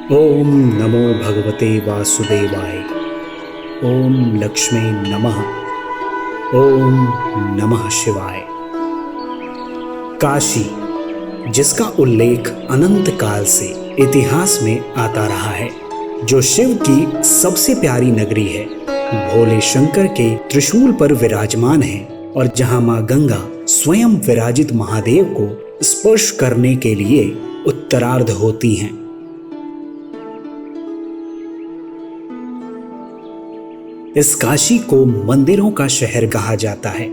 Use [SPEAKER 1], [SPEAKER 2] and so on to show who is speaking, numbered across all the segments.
[SPEAKER 1] ओम नमो भगवते वासुदेवाय। ओम लक्ष्मी नमः। ओम नमः शिवाय। काशी, जिसका उल्लेख अनंत काल से इतिहास में आता रहा है, जो शिव की सबसे प्यारी नगरी है, भोले शंकर के त्रिशूल पर विराजमान है और जहां मां गंगा स्वयं विराजित महादेव को स्पर्श करने के लिए उत्तरार्ध होती हैं। इस काशी को मंदिरों का शहर कहा जाता है।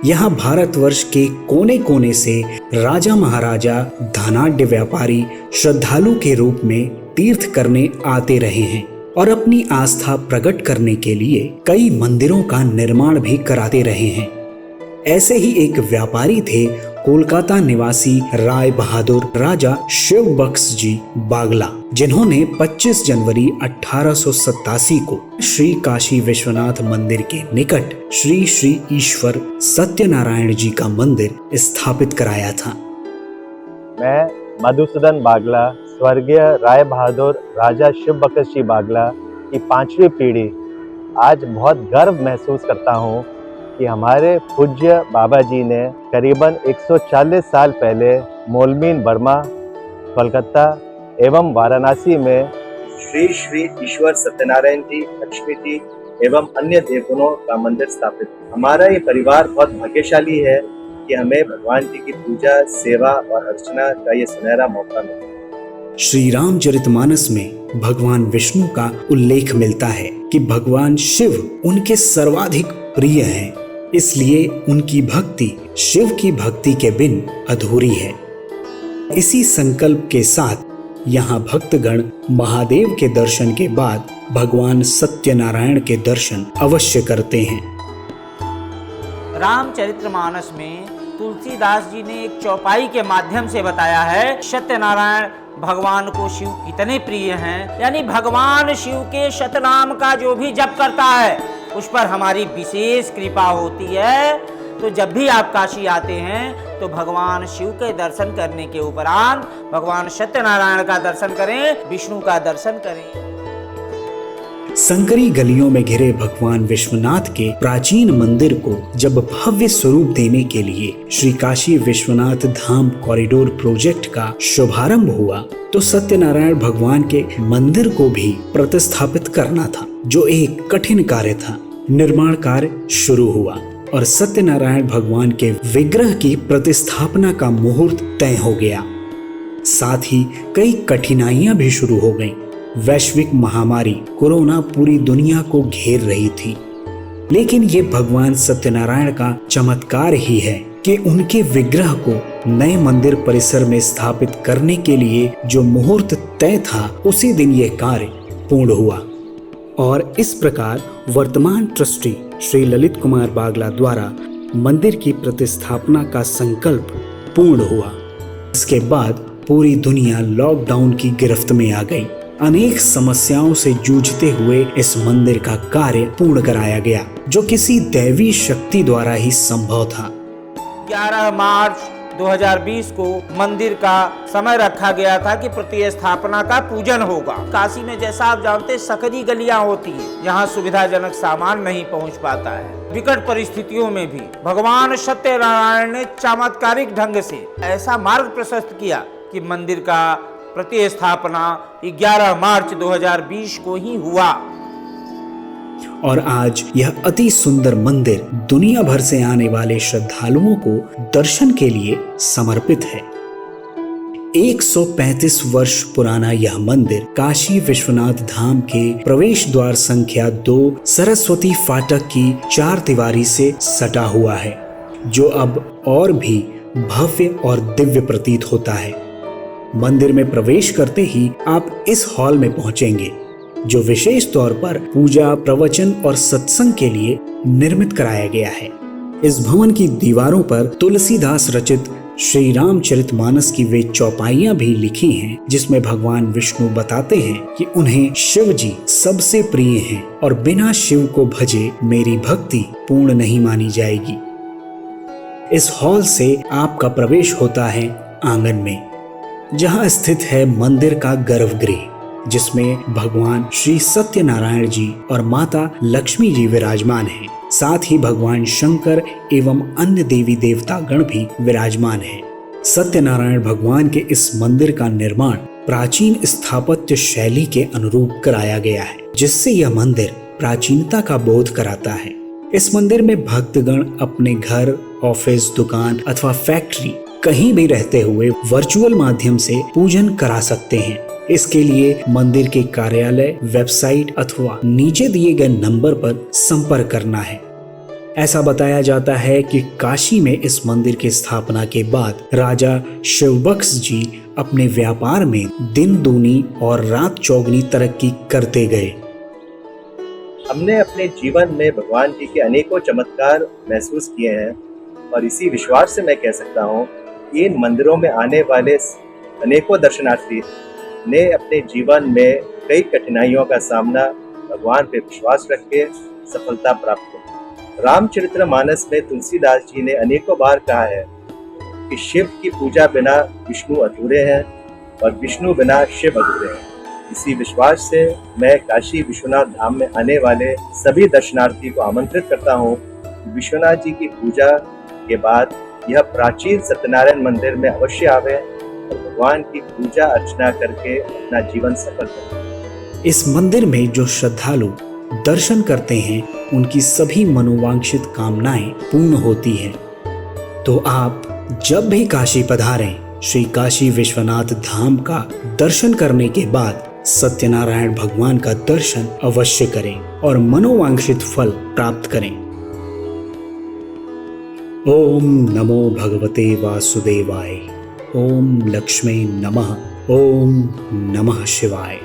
[SPEAKER 1] यहाँ भारतवर्ष के कोने कोने से राजा महाराजा, धनाढ्य व्यापारी श्रद्धालु के रूप में तीर्थ करने आते रहे हैं और अपनी आस्था प्रकट करने के लिए कई मंदिरों का निर्माण भी कराते रहे हैं। ऐसे ही एक व्यापारी थे कोलकाता निवासी राय बहादुर राजा शिव बख्श जी बागला, जिन्होंने 25 जनवरी 1887 को श्री काशी विश्वनाथ मंदिर के निकट श्री श्री ईश्वर सत्यनारायण जी का मंदिर स्थापित कराया था।
[SPEAKER 2] मैं मधुसूदन बागला, स्वर्गीय राय बहादुर राजा शिव बख्श जी बागला की 5वीं पीढ़ी, आज बहुत गर्व महसूस करता हूँ कि हमारे पूज्य बाबा जी ने करीबन 140 साल पहले मोलमीन बर्मा, कोलकाता एवं वाराणसी में श्री श्री ईश्वर सत्यनारायण जी, लक्ष्मी जी एवं अन्य देवगुणों का मंदिर स्थापित। हमारा ये परिवार बहुत भाग्यशाली है कि हमें भगवान जी की पूजा, सेवा और अर्चना का ये सुनहरा मौका मिला।
[SPEAKER 1] श्री रामचरितमानस में भगवान विष्णु का उल्लेख मिलता है कि भगवान शिव उनके सर्वाधिक प्रिय हैं, इसलिए उनकी भक्ति शिव की भक्ति के बिन अधूरी है। इसी संकल्प के साथ यहाँ भक्तगण महादेव के दर्शन के बाद भगवान सत्यनारायण के दर्शन अवश्य करते हैं।
[SPEAKER 3] रामचरितमानस में तुलसीदास जी ने एक चौपाई के माध्यम से बताया है सत्यनारायण भगवान को शिव कितने प्रिय हैं। यानी भगवान शिव के शतनाम का जो भी जप करता है उस पर हमारी विशेष कृपा होती है। तो जब भी आप काशी आते हैं तो भगवान शिव के दर्शन करने के उपरांत भगवान सत्यनारायण का दर्शन करें, विष्णु का दर्शन करें।
[SPEAKER 1] संकरी गलियों में घिरे भगवान विश्वनाथ के प्राचीन मंदिर को जब भव्य स्वरूप देने के लिए श्री काशी विश्वनाथ धाम कॉरिडोर प्रोजेक्ट का शुभारंभ हुआ तो सत्यनारायण भगवान के मंदिर को भी प्रतिस्थापित करना था, जो एक कठिन कार्य था। निर्माण कार्य शुरू हुआ और सत्यनारायण भगवान के विग्रह की प्रतिस्थापना का मुहूर्त तय हो गया। साथ ही कई कठिनाइयां भी शुरू हो गईं। वैश्विक महामारी कोरोना पूरी दुनिया को घेर रही थी, लेकिन ये भगवान सत्यनारायण का चमत्कार ही है कि उनके विग्रह को नए मंदिर परिसर में स्थापित करने के लिए जो मुहूर्त तय था उसी दिन ये कार्य पूर्ण हुआ और इस प्रकार वर्तमान ट्रस्टी श्री ललित कुमार बागला द्वारा मंदिर की प्रतिस्थापना का संकल्प पूर्ण हुआ। इसके बाद पूरी दुनिया लॉकडाउन की गिरफ्त में आ गई। अनेक समस्याओं से जूझते हुए इस मंदिर का कार्य पूर्ण कराया गया, जो किसी दैवी शक्ति द्वारा ही संभव था।
[SPEAKER 3] 11 मार्च 2020 को मंदिर का समय रखा गया था कि प्रतिस्थापना का पूजन होगा। काशी में जैसा आप जानते सकरी गलियां होती हैं, यहाँ सुविधाजनक सामान नहीं पहुँच पाता है। विकट परिस्थितियों में भी भगवान सत्यनारायण ने चमत्कारिक ढंग से ऐसा मार्ग प्रशस्त किया कि मंदिर का प्रतिस्थापना 11 मार्च 2020 को ही हुआ
[SPEAKER 1] और आज यह अति सुंदर मंदिर दुनिया भर से आने वाले श्रद्धालुओं को दर्शन के लिए समर्पित है। 135 वर्ष पुराना यह मंदिर काशी विश्वनाथ धाम के प्रवेश द्वार संख्या 2 सरस्वती फाटक की 4 दीवारी से सटा हुआ है, जो अब और भी भव्य और दिव्य प्रतीत होता है। मंदिर में प्रवेश करते ही आप इस हॉल में पहुंचेंगे, जो विशेष तौर पर पूजा, प्रवचन और सत्संग के लिए निर्मित कराया गया है। इस भवन की दीवारों पर तुलसीदास रचित श्री रामचरितमानस की वे चौपाइयां भी लिखी हैं, जिसमें भगवान विष्णु बताते हैं कि उन्हें शिव जी सबसे प्रिय हैं और बिना शिव को भजे मेरी भक्ति पूर्ण नहीं मानी जाएगी। इस हॉल से आपका प्रवेश होता है आंगन में, जहां स्थित है मंदिर का गर्भगृह। जिसमें भगवान श्री सत्यनारायण जी और माता लक्ष्मी जी विराजमान हैं। साथ ही भगवान शंकर एवं अन्य देवी देवता गण भी विराजमान हैं। सत्यनारायण भगवान के इस मंदिर का निर्माण प्राचीन स्थापत्य शैली के अनुरूप कराया गया है, जिससे यह मंदिर प्राचीनता का बोध कराता है। इस मंदिर में भक्तगण अपने घर, ऑफिस, दुकान अथवा फैक्ट्री कहीं भी रहते हुए वर्चुअल माध्यम से पूजन करा सकते हैं। इसके लिए मंदिर के कार्यालय, वेबसाइट अथवा नीचे दिए गए नंबर पर संपर्क करना है। ऐसा बताया जाता है कि काशी में इस मंदिर की स्थापना के बाद राजा शिवबख्श जी अपने व्यापार में दिन दूनी और रात चौगुनी तरक्की करते गए।
[SPEAKER 2] हमने अपने जीवन में भगवान जी के अनेकों चमत्कार महसूस किए हैं और इसी विश्वास से मैं कह सकता हूँ कि इन मंदिरों में आने वाले अनेकों दर्शनार्थी ने अपने जीवन में कई कठिनाइयों का सामना भगवान पे विश्वास रख के सफलता प्राप्त की। रामचरितमानस में तुलसीदास जी ने अनेकों बार कहा है कि शिव की पूजा बिना विष्णु अधूरे हैं और विष्णु बिना शिव अधूरे हैं। इसी विश्वास से मैं काशी विश्वनाथ धाम में आने वाले सभी दर्शनार्थी को आमंत्रित करता हूँ कि विश्वनाथ जी की पूजा के बाद यह प्राचीन सत्यनारायण मंदिर में अवश्य आवे और भगवान की पूजा अर्चना करके अपना जीवन सफल करें।
[SPEAKER 1] इस मंदिर में जो श्रद्धालु दर्शन करते हैं उनकी सभी मनोवांछित कामनाएं पूर्ण होती हैं। तो आप जब भी काशी पधारें, श्री काशी विश्वनाथ धाम का दर्शन करने के बाद सत्यनारायण भगवान का दर्शन अवश्य करें और मनोवांछित फल प्राप्त करें। ओम नमो भगवते वासुदेवाय। ओम लक्ष्मी नमः। ओम नमः शिवाय।